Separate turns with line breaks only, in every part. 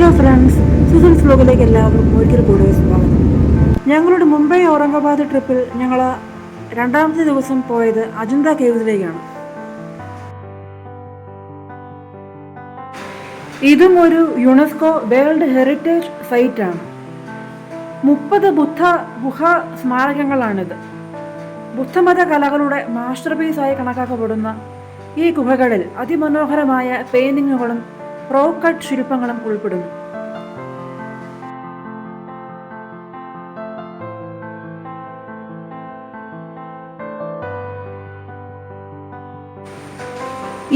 Hello friends, സുസൽസ് വ്ലോഗിലേക്ക് എല്ലാവർക്കും ഒരിക്കൽ കൂടെ സ്വാഗതം. ഞങ്ങളുടെ മുംബൈ ഔറംഗാബാദ് ട്രിപ്പിൽ ഞങ്ങൾ രണ്ടാമത്തെ ദിവസം പോയത് അജന്ത കേവ്സിലേക്കാണ്. ഇതും ഒരു യുനെസ്കോ വേൾഡ് ഹെറിറ്റേജ് സൈറ്റാണ്. 30 ബുദ്ധ ഗുഹാ സ്മാരകങ്ങളാണിത്. ബുദ്ധമത കലകളുടെ മാസ്റ്റർ പീസായി കണക്കാക്കപ്പെടുന്ന ഈ ഗുഹകളിൽ അതിമനോഹരമായ പെയിന്റിങ്ങുകളും റോക്ക് കട്ട് ശില്പങ്ങളും ഉൾപ്പെടുന്നു.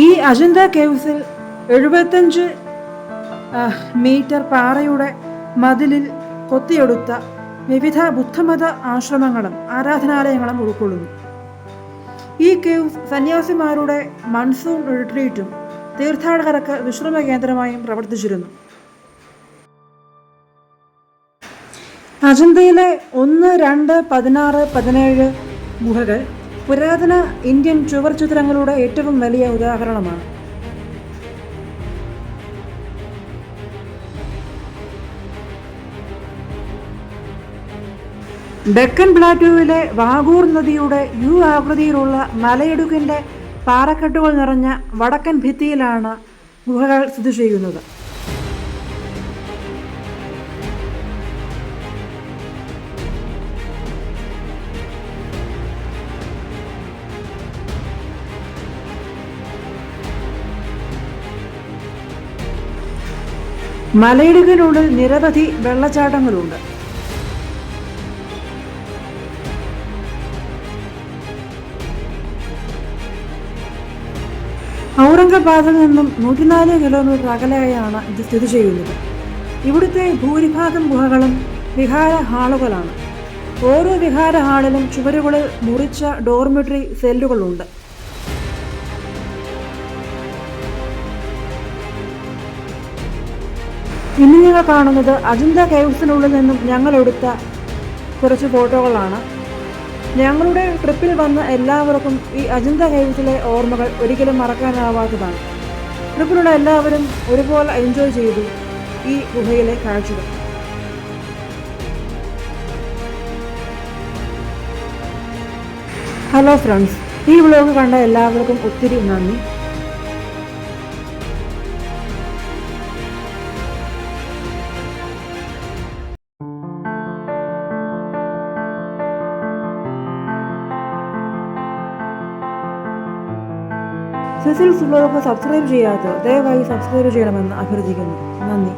ഈ അജന്ത കേവ്സിൽ 75 മീറ്റർ പാറയുടെ മതിലിൽ കൊത്തിയെടുത്ത വിവിധ ബുദ്ധമത ആശ്രമങ്ങളും ആരാധനാലയങ്ങളും ഉൾക്കൊള്ളുന്നു. ഈ കേവ്സ് സന്യാസിമാരുടെ മൺസൂൺ റിട്രീറ്റും തീർത്ഥാടകർക്ക് വിശ്രമ കേന്ദ്രമായും പ്രവർത്തിച്ചിരുന്നു. അജന്തയിലെ 1, 2, 16, 17 ഗുഹകൾ പുരാതന ഇന്ത്യൻ ചുവർച്ചിത്രങ്ങളുടെ ഏറ്റവും വലിയ ഉദാഹരണമാണ്. ഡെക്കൻ പ്ലാറ്റൂവിലെ വാഗൂർ നദിയുടെ യു ആകൃതിയിലുള്ള മലയിടുക്കിൻ്റെ പാറക്കെട്ടുകൾ നിറഞ്ഞ വടക്കൻ ഭിത്തിയിലാണ് ഗുഹകൾ സ്ഥിതി ചെയ്യുന്നത്. മലയിടുക്കിനുള്ളിൽ നിരവധി വെള്ളച്ചാട്ടങ്ങളുണ്ട്. ഔറംഗാബാദിൽ നിന്നും 104 കിലോമീറ്റർ അകലെയാണ് ഇത് സ്ഥിതി ചെയ്യുന്നത്. ഇവിടുത്തെ ഭൂരിഭാഗം ഗുഹകളും വിഹാര ഹാളുകളാണ്. ഓരോ വിഹാര ഹാളിലും ചുവരുകളിൽ മുറിച്ച ഡോർമിറ്ററി സെല്ലുകളുണ്ട്. ഇനി നിങ്ങൾ കാണുന്നത് അജന്ത കേവ്സിനുള്ളിൽ നിന്നും ഞങ്ങളെടുത്ത കുറച്ച് ഫോട്ടോകളാണ്. ഞങ്ങളുടെ ട്രിപ്പിൽ വന്ന എല്ലാവർക്കും ഈ അജന്ത കേവ്സിലെ ഓർമ്മകൾ ഒരിക്കലും മറക്കാനാവാത്തതാണ്. ട്രിപ്പിലുള്ള എല്ലാവരും ഒരുപോലെ എൻജോയ് ചെയ്തു ഈ ഗുഹയിലെ കാഴ്ചകൾ. ഹലോ ഫ്രണ്ട്സ്, ഈ വ്ലോഗ് കണ്ട എല്ലാവർക്കും ഒത്തിരി നന്ദി. സുസൽസ് വ്ലോഗ് സബ്സ്ക്രൈബ് ചെയ്യാത്തവർ ദയവായി സബ്സ്ക്രൈബ് ചെയ്യണമെന്ന് അഭ്യർത്ഥിക്കുന്നു. നന്ദി.